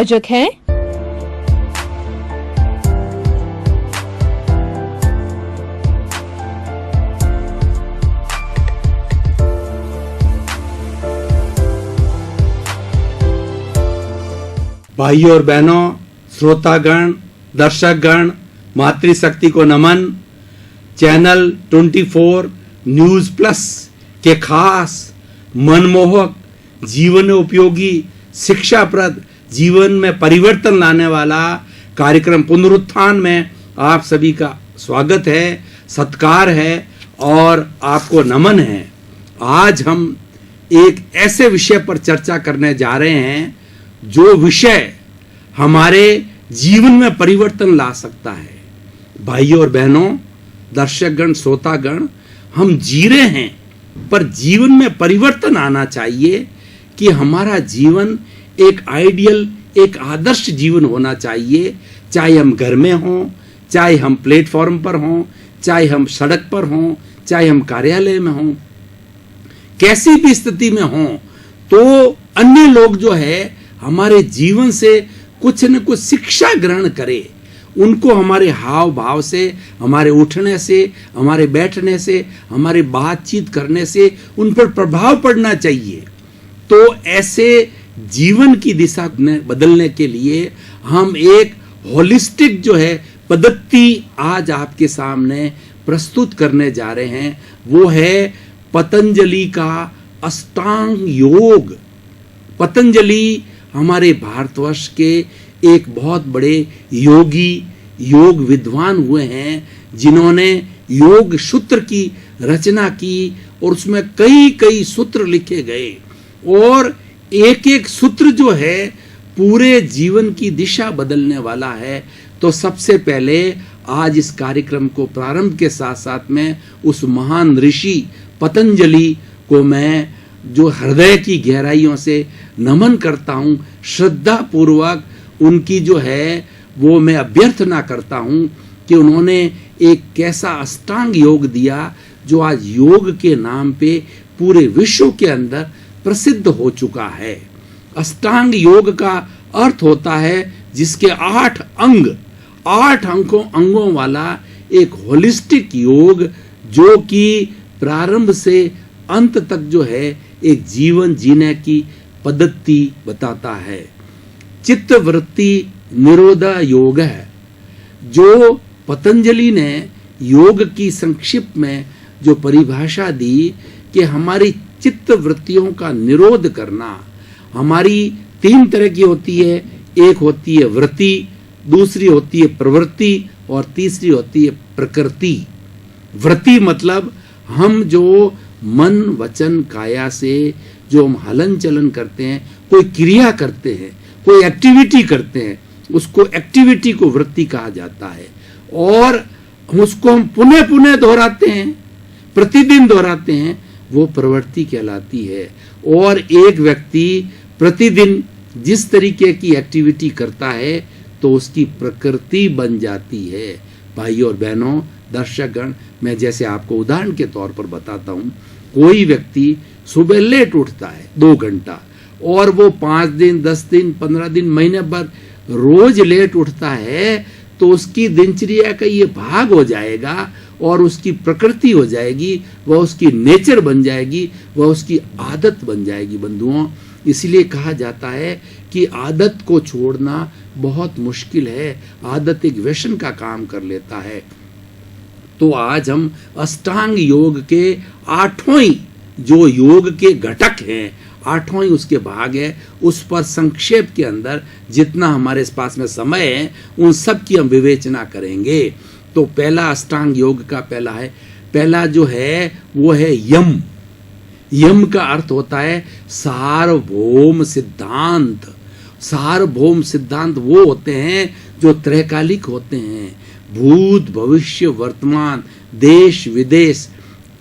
अजक है। भाइयों और बहनों, श्रोतागण, दर्शकगण, मातृशक्ति को नमन। चैनल 24 न्यूज प्लस के खास मनमोहक, जीवन उपयोगी, शिक्षाप्रद, जीवन में परिवर्तन लाने वाला कार्यक्रम पुनरुत्थान में आप सभी का स्वागत है, सत्कार है और आपको नमन है। आज हम एक ऐसे विषय पर चर्चा करने जा रहे हैं जो विषय हमारे जीवन में परिवर्तन ला सकता है। भाइयों और बहनों, दर्शकगण, श्रोतागण, हम जी रहे हैं पर जीवन में परिवर्तन आना चाहिए कि हमारा जीवन एक आइडियल, एक आदर्श जीवन होना चाहिए। चाहे हम घर में हों, चाहे हम प्लेटफॉर्म पर हों, चाहे हम सड़क पर हों, चाहे हम कार्यालय में हों, कैसी भी स्थिति में हों, तो अन्य लोग जो है हमारे जीवन से कुछ न कुछ शिक्षा ग्रहण करें। उनको हमारे हाव भाव से, हमारे उठने से, हमारे बैठने से, हमारे बातचीत करने से उन पर प्रभाव पड़ना चाहिए। तो ऐसे जीवन की दिशा बदलने के लिए हम एक होलिस्टिक जो है पद्धति आज आपके सामने प्रस्तुत करने जा रहे हैं। वो है पतंजलि का अष्टांग योग। पतंजलि हमारे भारतवर्ष के एक बहुत बड़े योगी, योग विद्वान हुए हैं, जिन्होंने योग सूत्र की रचना की और उसमें कई कई सूत्र लिखे गए और एक एक सूत्र जो है पूरे जीवन की दिशा बदलने वाला है। तो सबसे पहले आज इस कार्यक्रम को प्रारंभ के साथ साथ में उस महान ऋषि पतंजलि को मैं जो हृदय की गहराइयों से नमन करता हूँ, श्रद्धा पूर्वक उनकी जो है वो मैं अभ्यर्थना करता हूँ कि उन्होंने एक कैसा अष्टांग योग दिया जो आज योग के नाम पे पूरे विश्व के अंदर प्रसिद्ध हो चुका है। अष्टांग योग का अर्थ होता है जिसके 8 अंगों वाला एक होलिस्टिक योग, जो कि प्रारंभ से अंत तक जो है एक जीवन जीने की पद्धति बताता है। चित्तवृत्ति निरोध योग है, जो पतंजलि ने योग की संक्षिप्त में जो परिभाषा दी कि हमारी चित्त वृत्तियों का निरोध करना। हमारी 3 तरह की होती है, एक होती है वृत्ति, दूसरी होती है प्रवृत्ति और तीसरी होती है प्रकृति। वृत्ति मतलब हम जो मन, वचन, काया से जो हम हलन चलन करते हैं, कोई क्रिया करते हैं, कोई एक्टिविटी करते हैं, उसको एक्टिविटी को वृत्ति कहा जाता है और उसको हम पुनः पुनः दोहराते हैं, प्रतिदिन दोहराते हैं, वो प्रवृत्ति कहलाती है। और एक व्यक्ति प्रतिदिन जिस तरीके की एक्टिविटी करता है तो उसकी प्रकृति बन जाती है। भाइयों और बहनों, दर्शकगण, मैं जैसे आपको उदाहरण के तौर पर बताता हूँ, कोई व्यक्ति सुबह लेट उठता है 2 घंटा और वो 5 दिन, 10 दिन, 15 दिन, महीने भर रोज लेट उठता है, तो उसकी दिनचर्या का ये भाग हो जाएगा और उसकी प्रकृति हो जाएगी, वह उसकी नेचर बन जाएगी, वह उसकी आदत बन जाएगी। बंधुओं, इसलिए कहा जाता है कि आदत को छोड़ना बहुत मुश्किल है। आदत एक व्यसन का काम कर लेता है। तो आज हम अष्टांग योग के 8वें जो योग के घटक हैं, 8वां उसके भाग है, उस पर संक्षेप के अंदर जितना हमारे पास में समय है उन सब की हम विवेचना करेंगे। तो पहला अष्टांग योग का पहला जो है वो है यम। यम का अर्थ होता है सार्वभौम सिद्धांत। सार्वभौम सिद्धांत वो होते हैं जो त्रैकालिक होते हैं, भूत, भविष्य, वर्तमान, देश, विदेश,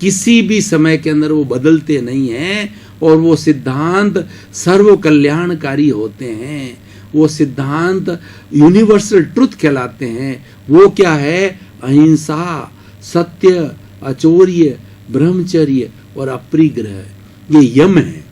किसी भी समय के अंदर वो बदलते नहीं हैं और वो सिद्धांत सर्व कल्याणकारी होते हैं। वो सिद्धांत यूनिवर्सल ट्रुथ कहलाते हैं। वो क्या है? अहिंसा, सत्य, अचौर्य, ब्रह्मचर्य और अपरिग्रह, ये यम है।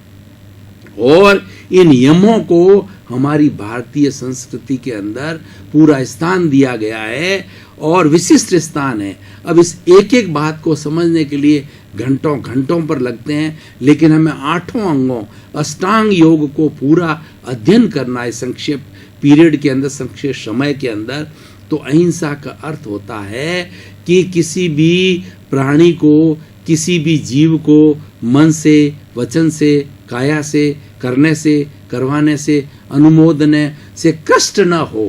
और इन यमों को हमारी भारतीय संस्कृति के अंदर पूरा स्थान दिया गया है और विशिष्ट स्थान है। अब इस एक एक बात को समझने के लिए घंटों घंटों पर लगते हैं, लेकिन हमें 8 अंगों अष्टांग योग को पूरा अध्ययन करना है संक्षेप पीरियड के अंदर, संक्षेप समय के अंदर। तो अहिंसा का अर्थ होता है कि किसी भी प्राणी को, किसी भी जीव को मन से, वचन से, काया से, करने से, करवाने से, अनुमोदने से कष्ट न हो।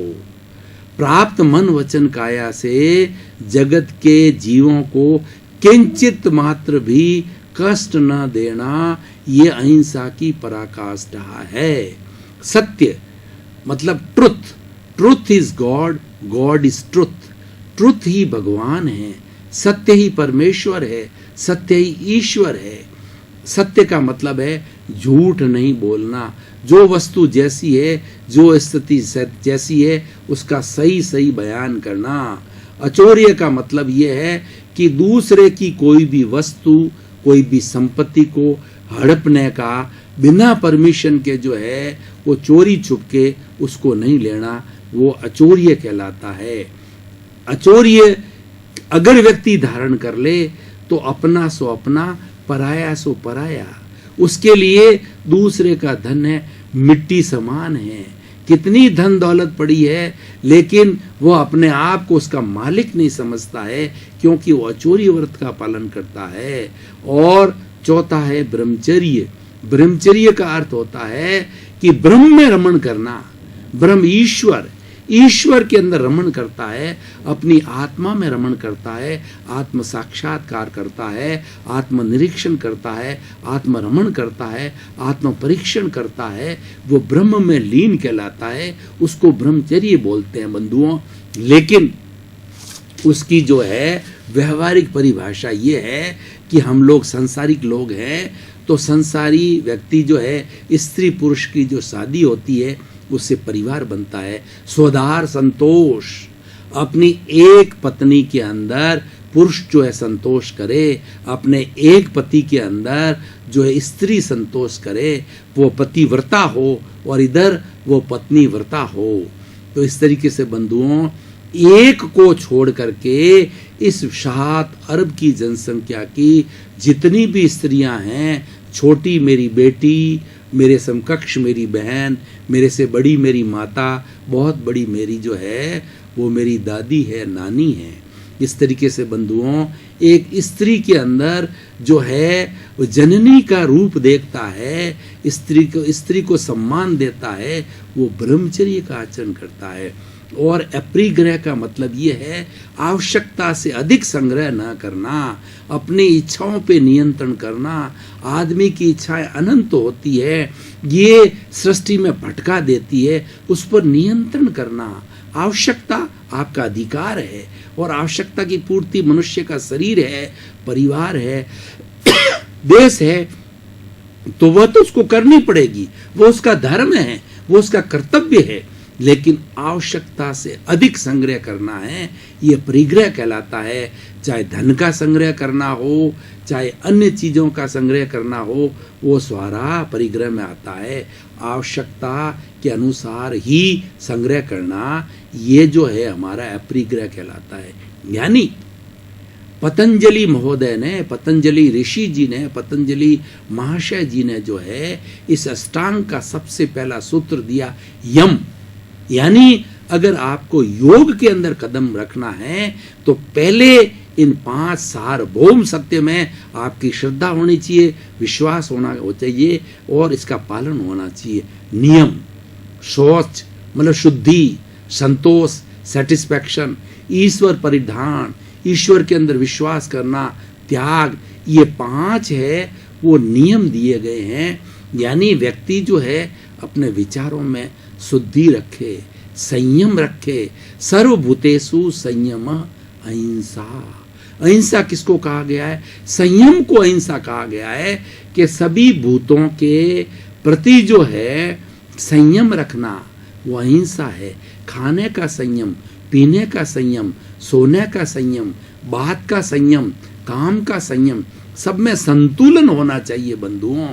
प्राप्त मन वचन काया से जगत के जीवों को किंचित मात्र भी कष्ट न देना, ये अहिंसा की पराकाष्ठा है। सत्य मतलब truth, truth is God, God is truth, truth ही भगवान है, सत्य ही परमेश्वर है, सत्य ही ईश्वर है। सत्य का मतलब है झूठ नहीं बोलना, जो वस्तु जैसी है, जो स्थिति जैसी है, उसका सही सही बयान करना। अचौर्य का मतलब यह है कि दूसरे की कोई भी वस्तु, कोई भी संपत्ति को हड़पने का बिना परमिशन के जो है वो चोरी छुपके उसको नहीं लेना, वो अचौर्य कहलाता है। अचौर्य अगर व्यक्ति धारण कर ले तो अपना सो अपना, पराया सो पराया। उसके लिए दूसरे का धन है मिट्टी समान है। कितनी धन दौलत पड़ी है, लेकिन वो अपने आप को उसका मालिक नहीं समझता है, क्योंकि वो अचौर्य व्रत का पालन करता है। और चौथा है ब्रह्मचर्य। ब्रह्मचर्य का अर्थ होता है कि ब्रह्म में रमण करना। ब्रह्म ईश्वर, ईश्वर के अंदर रमण करता है, अपनी आत्मा में रमण करता है, आत्म साक्षात्कार करता है, आत्म निरीक्षण करता है, आत्म रमण करता है, आत्म परीक्षण करता है, वो ब्रह्म में लीन कहलाता है। उसको ब्रह्मचर्य बोलते हैं बंधुओं। लेकिन उसकी जो है व्यवहारिक परिभाषा ये है कि हम लोग सांसारिक लोग हैं, तो संसारी व्यक्ति जो है, स्त्री पुरुष की जो शादी होती है उससे परिवार बनता है। स्वधार संतोष, अपनी एक पत्नी के अंदर पुरुष जो है संतोष करे, अपने एक पति के अंदर जो है स्त्री संतोष करे, वो पतिव्रता हो और इधर वो पत्नी व्रता हो। तो इस तरीके से बंधुओं, एक को छोड़ करके इस 7 अरब की जनसंख्या की जितनी भी स्त्रियां हैं, छोटी मेरी बेटी, मेरे समकक्ष मेरी बहन, मेरे से बड़ी मेरी माता, बहुत बड़ी मेरी जो है वो मेरी दादी है, नानी है। इस तरीके से बंधुओं, एक स्त्री के अंदर जो है वो जननी का रूप देखता है, स्त्री को सम्मान देता है, वो ब्रह्मचर्य का आचरण करता है। और अपरिग्रह का मतलब ये है आवश्यकता से अधिक संग्रह न करना, अपनी इच्छाओं पे नियंत्रण करना। आदमी की इच्छाएं अनंत होती है, ये सृष्टि में भटका देती है, उस पर नियंत्रण करना। आवश्यकता आपका अधिकार है और आवश्यकता की पूर्ति मनुष्य का शरीर है, परिवार है, देश है, तो वह तो उसको करनी पड़ेगी, वो उसका धर्म है, वो उसका कर्तव्य है। लेकिन आवश्यकता से अधिक संग्रह करना है, ये परिग्रह कहलाता है। चाहे धन का संग्रह करना हो, चाहे अन्य चीजों का संग्रह करना हो, वो सारा परिग्रह में आता है। आवश्यकता के अनुसार ही संग्रह करना, ये जो है हमारा अपरिग्रह कहलाता है। यानी पतंजलि महोदय ने, पतंजलि ऋषि जी ने, पतंजलि महाशय जी ने जो है इस अष्टांग का सबसे पहला सूत्र दिया, यम। यानी अगर आपको योग के अंदर कदम रखना है तो पहले इन 5 सार्वभौम सत्य में आपकी श्रद्धा होनी चाहिए, विश्वास होना चाहिए और इसका पालन होना चाहिए। नियम, शौच मतलब शुद्धि, संतोष सेटिस्फैक्शन, ईश्वर परिधान, ईश्वर के अंदर विश्वास करना, त्याग, ये 5 है वो नियम दिए गए हैं। यानी व्यक्ति जो है अपने विचारों में शुद्धि रखे, संयम रखे। सर्वभूतेषु संयम अहिंसा। अहिंसा किसको कहा गया है? संयम को अहिंसा कहा गया है कि सभी भूतों के प्रति जो है संयम रखना वो अहिंसा है। खाने का संयम, पीने का संयम, सोने का संयम, बात का संयम, काम का संयम, सब में संतुलन होना चाहिए बंधुओं।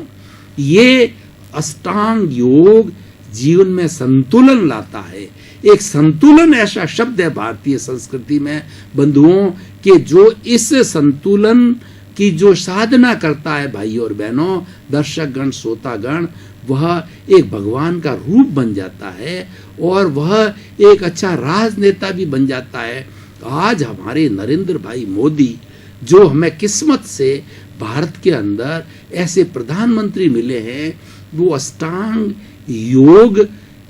ये अष्टांग योग जीवन में संतुलन लाता है। एक संतुलन ऐसा शब्द है भारतीय संस्कृति में बंधुओं कि जो इस संतुलन की जो साधना करता है भाई और बहनों, दर्शक गण, श्रोतागण, वह एक भगवान का रूप बन जाता है और वह एक अच्छा राजनेता भी बन जाता है। आज हमारे नरेंद्र भाई मोदी, जो हमें किस्मत से भारत के अंदर ऐसे प्रधानमंत्री मिले हैं, वो अष्टांग योग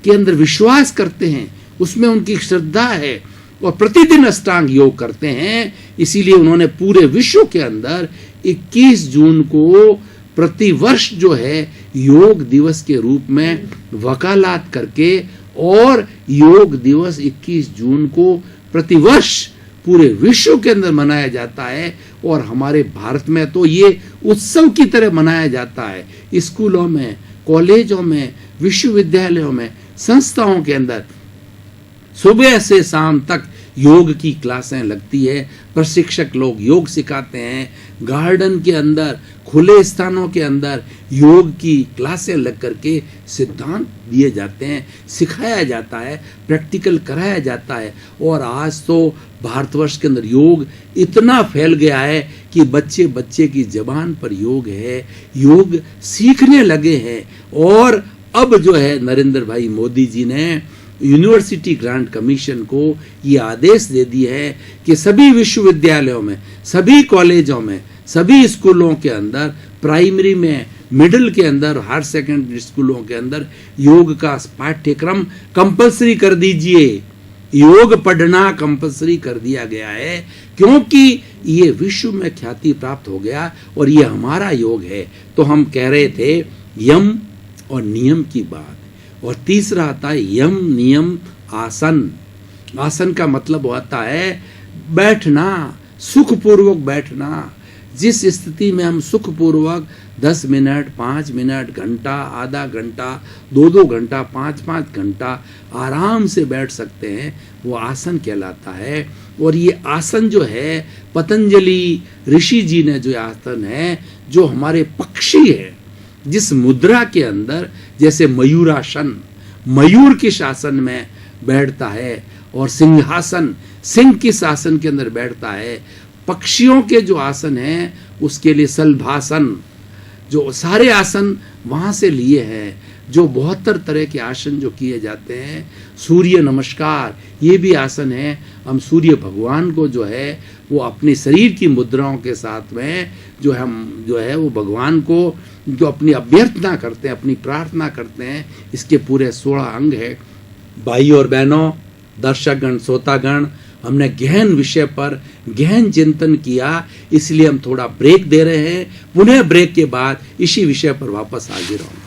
के अंदर विश्वास करते हैं, उसमें उनकी श्रद्धा है और प्रतिदिन अष्टांग योग करते हैं। इसीलिए उन्होंने पूरे विश्व के अंदर 21 जून को प्रतिवर्ष जो है योग दिवस के रूप में वकालत करके, और योग दिवस 21 जून को प्रतिवर्ष पूरे विश्व के अंदर मनाया जाता है। और हमारे भारत में तो ये उत्सव की तरह मनाया जाता है। स्कूलों में, कॉलेजों में, विश्वविद्यालयों में, संस्थाओं के अंदर सुबह से शाम तक योग की क्लासें लगती है। प्रशिक्षक लोग योग सिखाते हैं। गार्डन के अंदर, खुले स्थानों के अंदर योग की क्लासें लग करके सिद्धांत दिए जाते हैं, सिखाया जाता है, प्रैक्टिकल कराया जाता है। और आज तो भारतवर्ष के अंदर योग इतना फैल गया है कि बच्चे बच्चे की जबान पर योग है, योग सीखने लगे हैं। और अब जो है नरेंद्र भाई मोदी जी ने यूनिवर्सिटी ग्रांट कमीशन को ये आदेश दे दिया है कि सभी विश्वविद्यालयों में, सभी कॉलेजों में, सभी स्कूलों के अंदर, प्राइमरी में, मिडिल के अंदर, हायर सेकेंडरी स्कूलों के अंदर योग का पाठ्यक्रम कंपलसरी कर दीजिए। योग पढ़ना कंपलसरी कर दिया गया है क्योंकि ये विश्व में ख्याति प्राप्त हो गया और ये हमारा योग है। तो हम कह रहे थे यम और नियम की बात। और तीसरा आता है यम नियम आसन। आसन का मतलब होता है बैठना, सुखपूर्वक बैठना। जिस स्थिति में हम सुखपूर्वक 10 मिनट, 5 मिनट, घंटा, आधा घंटा, 2 घंटा, 5 घंटा आराम से बैठ सकते हैं, वो आसन कहलाता है। और ये आसन जो है पतंजलि ऋषि जी ने जो आसन है, जो हमारे पक्षी है, जिस मुद्रा के अंदर, जैसे मयूरासन, मयूर किस आसन में बैठता है, और सिंहासन, सिंह किस आसन के अंदर बैठता है, पक्षियों के जो आसन हैं उसके लिए सलभासन, जो सारे आसन वहां से लिए हैं। जो 72 तरह के आसन जो किए जाते हैं, सूर्य नमस्कार, ये भी आसन है। हम सूर्य भगवान को जो है वो अपने शरीर की मुद्राओं के साथ में जो है वो भगवान को जो अपनी अभ्यर्थना करते हैं, अपनी प्रार्थना करते हैं। इसके पूरे 16 अंग है। भाई और बहनों, दर्शकगण, श्रोतागण, हमने गहन विषय पर गहन चिंतन किया, इसलिए हम थोड़ा ब्रेक दे रहे हैं। पुनः ब्रेक के बाद इसी विषय पर वापस हाजिर होंगे।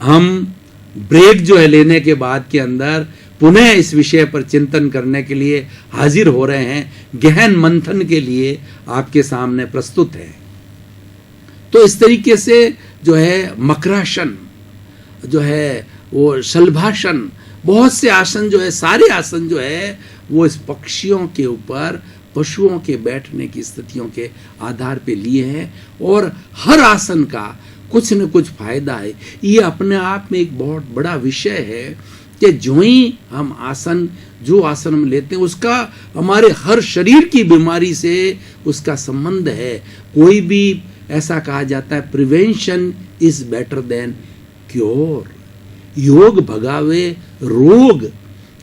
हम ब्रेक जो है लेने के बाद के अंदर पुनः इस विषय पर चिंतन करने के लिए हाजिर हो रहे हैं, गहन मंथन के लिए आपके सामने प्रस्तुत है। तो इस तरीके से जो है मकरासन, जो है वो शलभासन, बहुत से आसन जो है, सारे आसन जो है वो इस पक्षियों के ऊपर, पशुओं के बैठने की स्थितियों के आधार पे लिए हैं। और हर आसन का कुछ न कुछ फायदा है। ये अपने आप में एक बहुत बड़ा विषय है कि जो ही हम आसन, जो आसन हम लेते हैं, उसका हमारे हर शरीर की बीमारी से उसका संबंध है। कोई भी ऐसा कहा जाता है prevention is better than cure. योग भगावे रोग।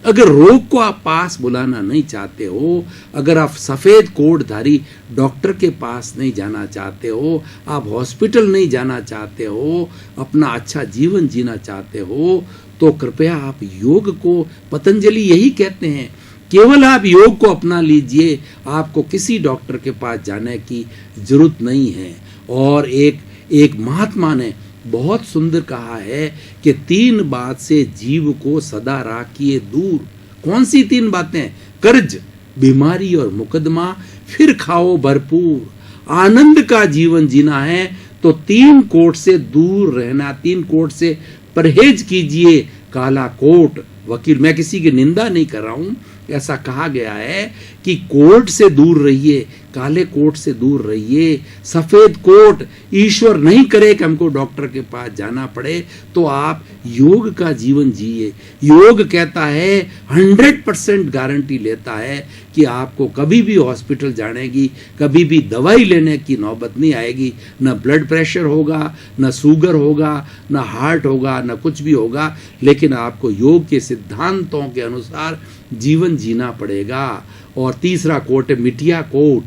अगर रोग को आप पास बुलाना नहीं चाहते हो, अगर आप सफेद कोटधारी डॉक्टर के पास नहीं जाना चाहते हो, आप हॉस्पिटल नहीं जाना चाहते हो, अपना अच्छा जीवन जीना चाहते हो, तो कृपया आप योग को, पतंजलि यही कहते हैं, केवल आप योग को अपना लीजिए, आपको किसी डॉक्टर के पास जाने की जरूरत नहीं है। और एक महात्मा ने बहुत सुंदर कहा है कि 3 बात से जीव को सदा राखिए दूर। कौन सी 3 बातें? कर्ज, बीमारी और मुकदमा, फिर खाओ भरपूर। आनंद का जीवन जीना है तो 3 कोट से दूर रहना, 3 कोट से परहेज कीजिए। काला कोट, वकील, मैं किसी की निंदा नहीं कर रहा हूं, ऐसा कहा गया है कि कोट से दूर रहिए, काले कोट से दूर रहिए। सफेद कोट, ईश्वर नहीं करे कि हमको डॉक्टर के पास जाना पड़े, तो आप योग का जीवन जिए। योग कहता है 100% गारंटी लेता है कि आपको कभी भी हॉस्पिटल जाने की, कभी भी दवाई लेने की नौबत नहीं आएगी। न ब्लड प्रेशर होगा, न शुगर होगा, न हार्ट होगा, न कुछ भी होगा, लेकिन आपको योग के सिद्धांतों के अनुसार जीवन जीना पड़ेगा। और तीसरा कोट है मिटिया कोट।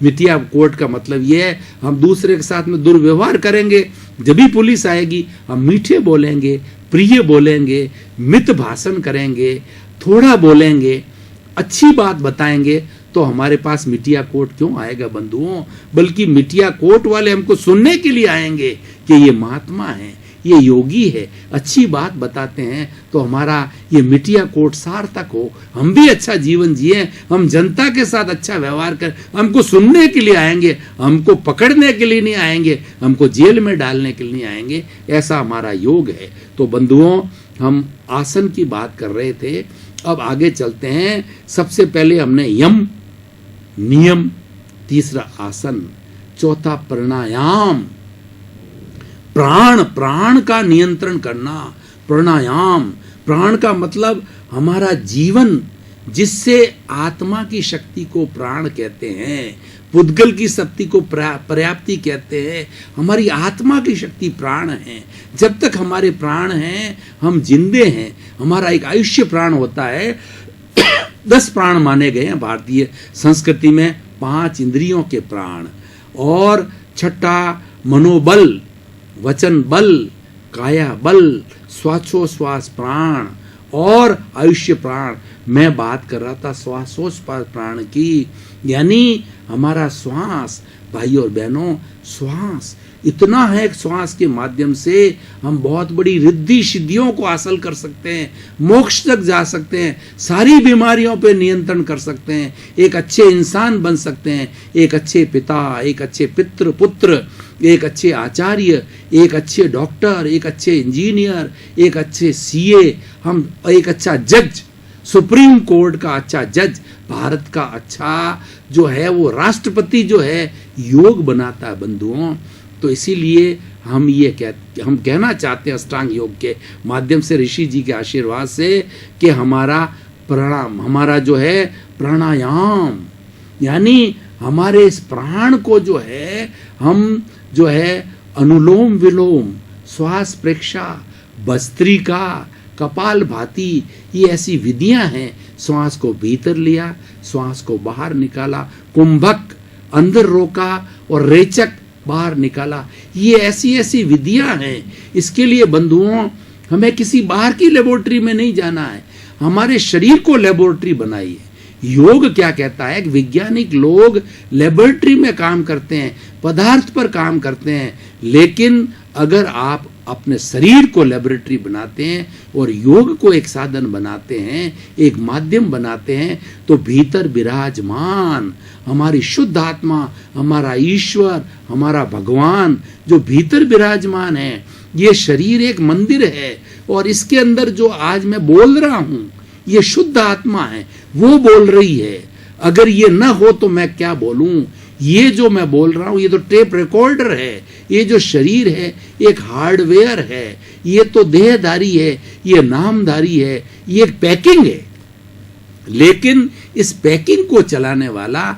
मिटिया कोट का मतलब यह है हम दूसरे के साथ में दुर्व्यवहार करेंगे, जब भी पुलिस आएगी हम मीठे बोलेंगे, प्रिय बोलेंगे, मित भाषण करेंगे, थोड़ा बोलेंगे, अच्छी बात बताएंगे, तो हमारे पास मिटिया कोट क्यों आएगा बंधुओं? बल्कि मिटिया कोट वाले हमको सुनने के लिए आएंगे कि ये महात्मा है, ये योगी है, अच्छी बात बताते हैं, तो हमारा ये मिटिया कोट सार्थक हो, हम भी अच्छा जीवन जिए, हम जनता के साथ अच्छा व्यवहार कर। हमको सुनने के लिए आएंगे, हमको पकड़ने के लिए नहीं आएंगे, हमको जेल में डालने के लिए नहीं आएंगे। ऐसा हमारा योग है। तो बंधुओं, हम आसन की बात कर रहे थे, अब आगे चलते हैं। सबसे पहले हमने यम, नियम, तीसरा आसन, चौथा प्राणायाम। प्राण का नियंत्रण करना, प्राणायाम। प्राण का मतलब हमारा जीवन, जिससे आत्मा की शक्ति को प्राण कहते हैं, पुद्गल की शक्ति को पर्याप्ति कहते हैं। हमारी आत्मा की शक्ति प्राण है। जब तक हमारे प्राण हैं हम जिंदे हैं। हमारा एक आयुष्य प्राण होता है। 10 प्राण माने गए हैं भारतीय संस्कृति में, 5 इंद्रियों के प्राण, और छठा मनोबल, वचन बल, काया बल, श्वासोश्वास प्राण और आयुष्य प्राण। मैं बात कर रहा था श्वासोश्वास प्राण की, यानी हमारा श्वास, भाई और बहनों, श्वास इतना है, श्वास के माध्यम से हम बहुत बड़ी रिद्धि सिद्धियों को हासिल कर सकते हैं, मोक्ष तक जा सकते हैं, सारी बीमारियों पे नियंत्रण कर सकते हैं, एक अच्छे इंसान बन सकते हैं, एक अच्छे पिता, एक अच्छे पितृ पुत्र, एक अच्छे आचार्य, एक अच्छे डॉक्टर, एक अच्छे इंजीनियर, एक अच्छे सीए, हम एक अच्छा जज, सुप्रीम कोर्ट का अच्छा जज, भारत का अच्छा जो है वो राष्ट्रपति जो है, योग बनाता है बंधुओं। तो इसीलिए हम हम कहना चाहते हैं अष्टांग योग के माध्यम से, ऋषि जी के आशीर्वाद से, कि हमारा प्राणायाम, हमारा जो है प्राणायाम, यानी हमारे इस प्राण को जो है हम जो है अनुलोम विलोम, श्वास प्रेक्षा, भस्त्रिका, कपाल भाती, ये ऐसी विधियां हैं। श्वास को भीतर लिया, श्वास को बाहर निकाला, कुंभक अंदर रोका और रेचक बाहर निकाला। ये ऐसी ऐसी विधियां हैं। इसके लिए बंधुओं हमें किसी बाहर की लेबोरेटरी में नहीं जाना है, हमारे शरीर को लेबोरेटरी बनाइए। योग क्या कहता है कि वैज्ञानिक लोग लेबोरेटरी में काम करते हैं, पदार्थ पर काम करते हैं, लेकिन अगर आप अपने शरीर को लेबोरेटरी बनाते हैं और योग को एक साधन बनाते हैं, एक माध्यम बनाते हैं, तो भीतर विराजमान हमारी शुद्ध आत्मा, हमारा ईश्वर, हमारा भगवान जो भीतर विराजमान है, ये शरीर एक मंदिर है, और इसके अंदर जो आज मैं बोल रहा हूं, ये शुद्ध आत्मा है, वो बोल रही है। अगर ये न हो तो मैं क्या बोलूं? ये जो मैं बोल रहा हूं, ये तो टेप रिकॉर्डर है, ये जो शरीर है एक हार्डवेयर है, ये तो देहधारी है, ये नामधारी है, ये एक पैकिंग है। लेकिन इस पैकिंग को चलाने वाला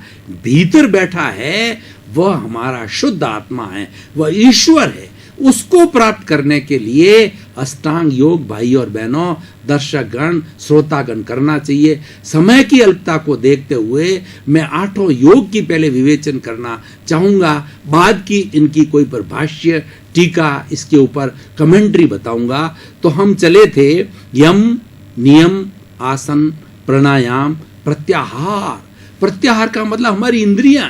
भीतर बैठा है, वह हमारा शुद्ध आत्मा है, वह ईश्वर है। उसको प्राप्त करने के लिए अष्टांग योग भाई और बहनों, दर्शकगण, श्रोतागण करना चाहिए। समय की अल्पता को देखते हुए मैं 8 योग की पहले विवेचन करना चाहूंगा, बाद की इनकी कोई पर भाष्य, टीका, इसके ऊपर कमेंट्री बताऊंगा। तो हम चले थे यम, नियम, आसन, प्राणायाम, प्रत्याहार। प्रत्याहार का मतलब हमारी इंद्रियां,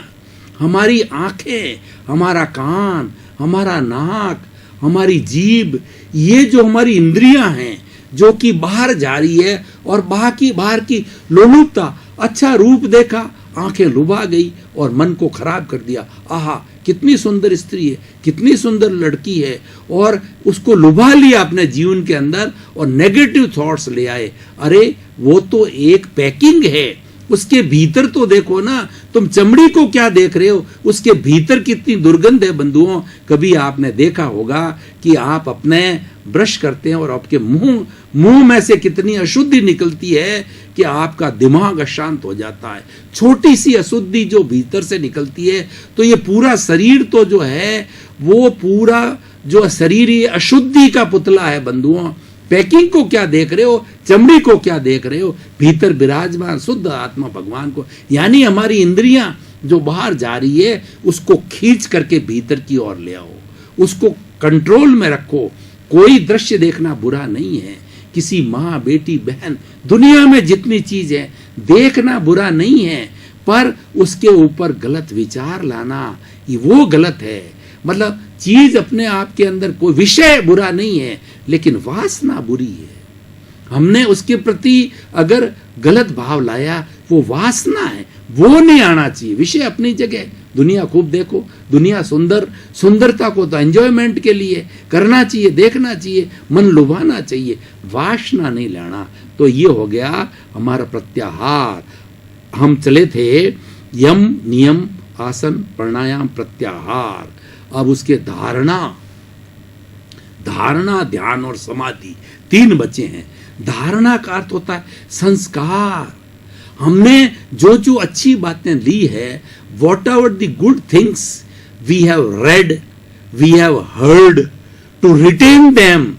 हमारी आंखें, हमारा कान, हमारा नाक, हमारी जीभ, ये जो हमारी इंद्रियां हैं जो कि बाहर जा रही है, और बाहर की लोलुपता, अच्छा रूप देखा, आंखें लुभा गई और मन को खराब कर दिया, आहा कितनी सुंदर स्त्री है, कितनी सुंदर लड़की है, और उसको लुभा लिया अपने जीवन के अंदर और नेगेटिव थॉट्स ले आए। अरे वो तो एक पैकिंग है, उसके भीतर तो देखो ना, तुम चमड़ी को क्या देख रहे हो, उसके भीतर कितनी दुर्गंध है। बंधुओं, कभी आपने देखा होगा कि आप अपने ब्रश करते हैं और आपके मुंह में से कितनी अशुद्धि निकलती है कि आपका दिमाग अशांत हो जाता है। छोटी सी अशुद्धि जो भीतर से निकलती है, तो ये पूरा शरीर तो जो है वो पूरा जो शरीर ये अशुद्धि का पुतला है। बंधुओं, पैकिंग को क्या देख रहे हो, चमड़ी को क्या देख रहे हो, भीतर विराजमान शुद्ध आत्मा भगवान को, यानी हमारी इंद्रियां जो बाहर जा रही है उसको खींच करके भीतर की ओर ले आओ, उसको कंट्रोल में रखो। कोई दृश्य देखना बुरा नहीं है, किसी माँ, बेटी, बहन, दुनिया में जितनी चीज है देखना बुरा नहीं है, पर उसके ऊपर गलत विचार लाना ये वो गलत है। मतलब चीज अपने आप के अंदर कोई विषय बुरा नहीं है, लेकिन वासना बुरी है। हमने उसके प्रति अगर गलत भाव लाया, वो वासना है, वो नहीं आना चाहिए। विषय अपनी जगह, दुनिया खूब देखो, दुनिया सुंदरता को तो एंजॉयमेंट के लिए करना चाहिए, देखना चाहिए, मन लुभाना चाहिए, वासना नहीं लाना। तो ये हो गया हमारा प्रत्याहार। हम चले थे यम, नियम, आसन, प्राणायाम, प्रत्याहार। अब उसके धारणा, ध्यान और समाधि, 3 बचे हैं। धारणा का अर्थ होता है संस्कार। हमने जो जो अच्छी बातें ली है, whatever the good things we have read, we have heard, to retain them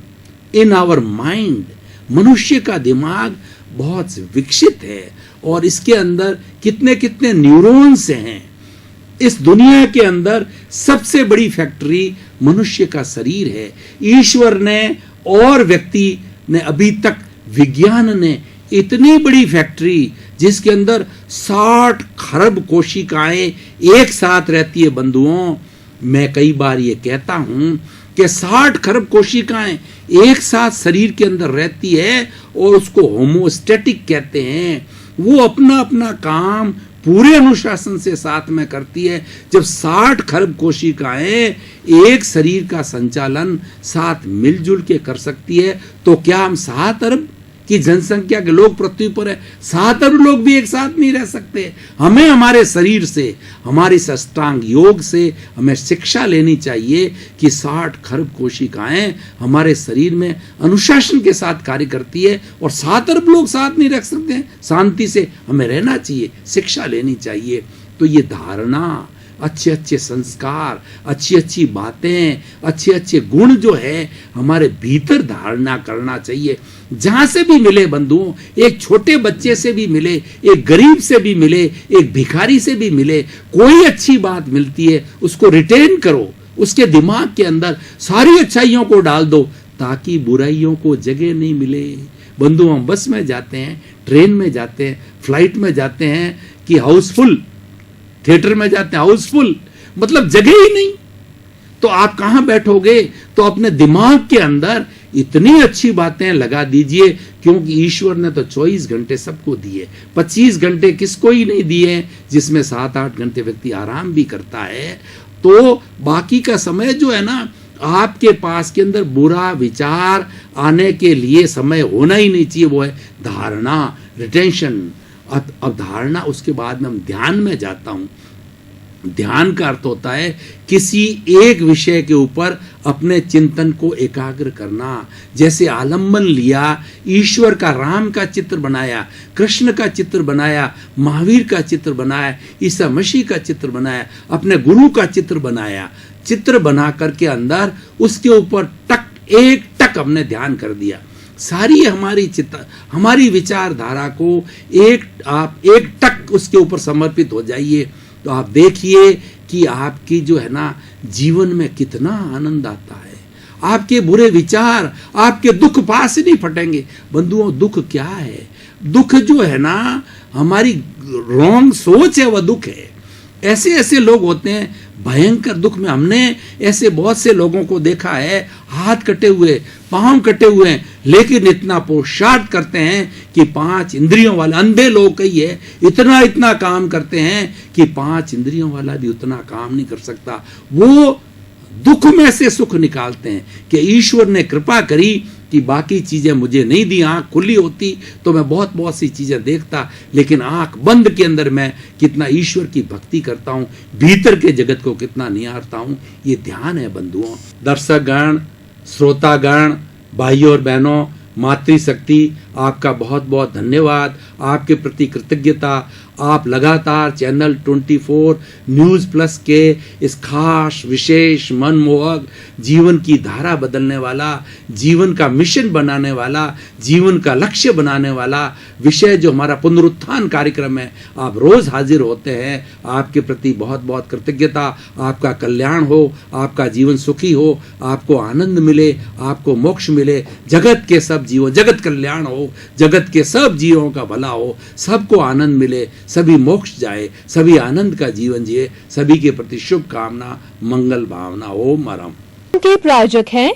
in our mind. मनुष्य का दिमाग बहुत विकसित है और इसके अंदर कितने कितने न्यूरॉन्स हैं। इस दुनिया के अंदर सबसे बड़ी फैक्ट्री मनुष्य का शरीर है। ईश्वर ने और व्यक्ति ने अभी तक, विज्ञान ने इतनी बड़ी फैक्ट्री जिसके अंदर 60 खरब कोशिकाएं एक साथ रहती है। बंधुओं, मैं कई बार ये कहता हूं कि 60 खरब कोशिकाएं एक साथ शरीर के अंदर रहती है और उसको होमोस्टैटिक कहते हैं। वो अपना अपना काम पूरे अनुशासन से साथ में करती है। जब 60 खरब कोशिकाएं एक शरीर का संचालन साथ मिलजुल के कर सकती है, तो क्या हम 7 अरब की जनसंख्या के लोग पृथ्वी पर है, 7 अरब लोग भी एक साथ नहीं रह सकते। हमें हमारे शरीर से, हमारी अष्टांग योग से हमें शिक्षा लेनी चाहिए कि 60 खरब कोशिकाएं हमारे शरीर में अनुशासन के साथ कार्य करती है और 7 अरब लोग साथ नहीं रख सकते हैं। शांति से हमें रहना चाहिए, शिक्षा लेनी चाहिए। तो ये धारणा, अच्छे अच्छे संस्कार, अच्छी अच्छी बातें, अच्छे अच्छे गुण जो है हमारे भीतर धारणा करना चाहिए। जहां से भी मिले बंधुओं, एक छोटे बच्चे से भी मिले, एक गरीब से भी मिले, एक भिखारी से भी मिले, कोई अच्छी बात मिलती है उसको रिटेन करो, उसके दिमाग के अंदर सारी अच्छाइयों को डाल दो ताकि बुराइयों को जगह नहीं मिले। बंधु, हम बस में जाते हैं, ट्रेन में जाते हैं, फ्लाइट में जाते हैं कि हाउसफुल, थिएटर में जाते हैं हाउसफुल, मतलब जगह ही नहीं। तो आप कहां बैठोगे? तो अपने दिमाग के अंदर इतनी अच्छी बातें लगा दीजिए, क्योंकि ईश्वर ने तो 24 घंटे सबको दिए, 25 घंटे किसको ही नहीं दिए, जिसमें 7-8 घंटे व्यक्ति आराम भी करता है। तो बाकी का समय जो है ना, आपके पास के अंदर बुरा विचार आने के लिए समय होना ही नहीं चाहिए। वो है धारणा, रिटेंशन। अब धारणा, उसके बाद में हम ध्यान में जाता हूं। ध्यान का अर्थ होता है किसी एक विषय के ऊपर अपने चिंतन को एकाग्र करना। जैसे आलम्बन लिया, ईश्वर का, राम का चित्र बनाया, कृष्ण का चित्र बनाया, महावीर का चित्र बनाया, ईसा मसीह का चित्र बनाया, अपने गुरु का चित्र बनाया। चित्र बना करके अंदर उसके ऊपर एक टक हमने ध्यान कर दिया। सारी हमारी विचारधारा को आप एक टक उसके ऊपर समर्पित हो जाइए, तो आप देखिए कि आपकी जो है ना जीवन में कितना आनंद आता है। आपके बुरे विचार, आपके दुख पास ही नहीं फटेंगे। बंधुओं, दुख क्या है? दुख जो है ना, हमारी रॉन्ग सोच है, वह दुख है। ऐसे ऐसे लोग होते हैं, भयंकर दुख में हमने ऐसे बहुत से लोगों को देखा है, हाथ कटे हुए, पांव कटे हुए हैं, लेकिन इतना पुरुषार्थ करते हैं कि 5 इंद्रियों वाले, अंधे लोग कही है, इतना काम करते हैं कि 5 इंद्रियों वाला भी उतना काम नहीं कर सकता। वो दुख में से सुख निकालते हैं कि ईश्वर ने कृपा करी कि बाकी चीजें मुझे नहीं दी, आंख खुली होती तो मैं बहुत सी चीजें देखता, लेकिन आंख बंद के अंदर मैं कितना ईश्वर की भक्ति करता हूं, भीतर के जगत को कितना निहारता हूं। ये ध्यान है बंधुओं। दर्शक गण, श्रोतागण, भाइयों और बहनों, मातृशक्ति आपका बहुत धन्यवाद, आपके प्रति कृतज्ञता। आप लगातार चैनल 24 न्यूज़ प्लस के इस खास, विशेष, मनमोहक, जीवन की धारा बदलने वाला, जीवन का मिशन बनाने वाला, जीवन का लक्ष्य बनाने वाला विषय जो हमारा पुनरुत्थान कार्यक्रम है, आप रोज हाजिर होते हैं। आपके प्रति बहुत कृतज्ञता। आपका कल्याण हो, आपका जीवन सुखी हो, आपको आनंद मिले, आपको मोक्ष मिले, जगत के सब जीवों, जगत कल्याण हो, जगत के सब जीवों का भला हो, सबको आनंद मिले, सभी मोक्ष जाए, सभी आनंद का जीवन जिए। सभी के प्रति शुभ कामना, मंगल भावना। ओम अरम। के प्रायोजक हैं